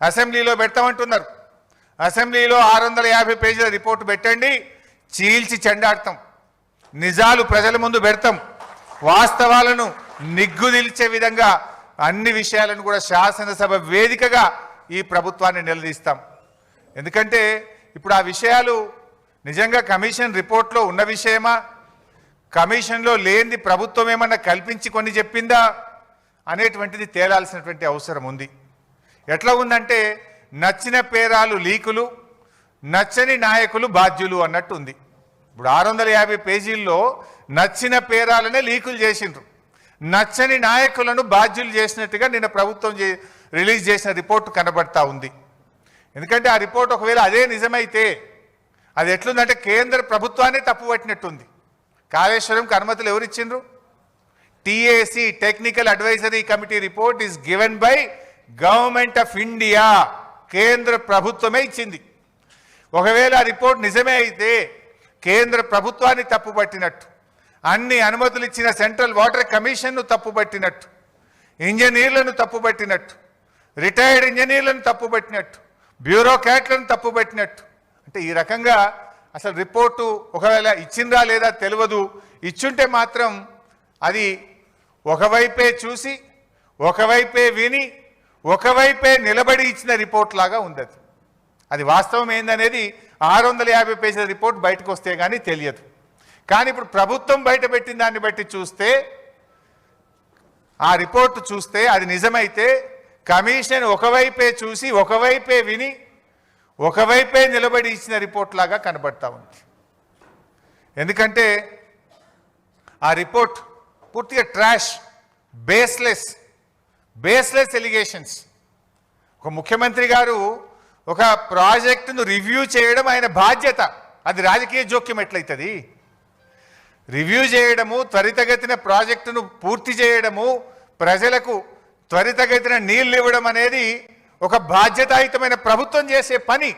అసెంబ్లీలో పెడతామంటున్నారు. అసెంబ్లీలో 650 పేజీల రిపోర్టు పెట్టండి, చీల్చి చెండాడతాం, నిజాలు ప్రజల ముందు పెడతాం, వాస్తవాలను నిగ్గుదిల్చే విధంగా అన్ని విషయాలను కూడా శాసనసభ వేదికగా ఈ ప్రభుత్వాన్ని నిలదీస్తాం. ఎందుకంటే ఇప్పుడు ఆ విషయాలు నిజంగా కమిషన్ రిపోర్ట్లో ఉన్న విషయమా, కమిషన్లో లేనిది ప్రభుత్వం ఏమన్నా కల్పించి కొన్ని చెప్పిందా అనేటువంటిది తేలాల్సినటువంటి అవసరం ఉంది. ఎట్లా ఉందంటే నచ్చిన పేరాలు లీకులు, నచ్చని నాయకులు బాధ్యులు అన్నట్టు ఉంది. ఇప్పుడు 650 పేజీల్లో నచ్చిన పేరాలనే లీకులు చేసిండ్రు, నచ్చని నాయకులను బాధ్యులు చేసినట్టుగా నిన్న ప్రభుత్వం రిలీజ్ చేసిన రిపోర్టు కనబడతా ఉంది. ఎందుకంటే ఆ రిపోర్ట్ ఒకవేళ అదే నిజమైతే అది ఎట్లుందంటే కేంద్ర ప్రభుత్వాన్ని తప్పుపట్టినట్టుంది. కాళేశ్వరంకి అనుమతులు ఎవరిచ్చిండ్రు? TAC technical advisory committee report is given by government of India, కేంద్ర ప్రభుత్వమే ఇచ్చింది. ఒకవేళ ఆ రిపోర్ట్ నిజమే అయితే కేంద్ర ప్రభుత్వాన్ని తప్పుపట్టినట్టు, అన్ని అనుమతులు ఇచ్చిన సెంట్రల్ వాటర్ కమిషన్ను తప్పుపట్టినట్టు, ఇంజనీర్లను తప్పుపట్టినట్టు, రిటైర్డ్ ఇంజనీర్లను తప్పుపట్టినట్టు, బ్యూరోక్రాట్లను తప్పుపట్టినట్టు. అంటే ఈ రకంగా అసలు రిపోర్టు ఒకవేళ ఇచ్చిందా లేదా తెలియదు, ఇచ్చుంటే మాత్రం అది ఒకవైపే చూసి ఒకవైపే విని ఒకవైపే నిలబడి ఇచ్చిన రిపోర్ట్ లాగా ఉంది. అది వాస్తవం ఏందనేది 650 పేజీల రిపోర్ట్ బయటకు వస్తే కానీ తెలియదు. కానీ ఇప్పుడు ప్రభుత్వం బయట పెట్టిన దాన్ని బట్టి చూస్తే, ఆ రిపోర్టు చూస్తే అది నిజమైతే కమిషన్ ఒకవైపే చూసి ఒకవైపే విని ఒకవైపే నిలబడి ఇచ్చిన రిపోర్ట్ లాగా కనబడతా ఉంది. ఎందుకంటే ఆ రిపోర్ట్ పూర్తిగా ట్రాష్, బేస్లెస్ ఎలిగేషన్స్. ఒక ముఖ్యమంత్రి గారు ఒక ప్రాజెక్టును రివ్యూ చేయడం ఆయన బాధ్యత, అది రాజకీయ జోక్యం ఎట్లయితుంది? రివ్యూ చేయడము, త్వరితగతిన ప్రాజెక్టును పూర్తి చేయడము, ప్రజలకు త్వరితగతిన నీళ్ళు ఇవ్వడం అనేది ఒక బాధ్యతాయుతమైన ప్రభుత్వం చేసే పని.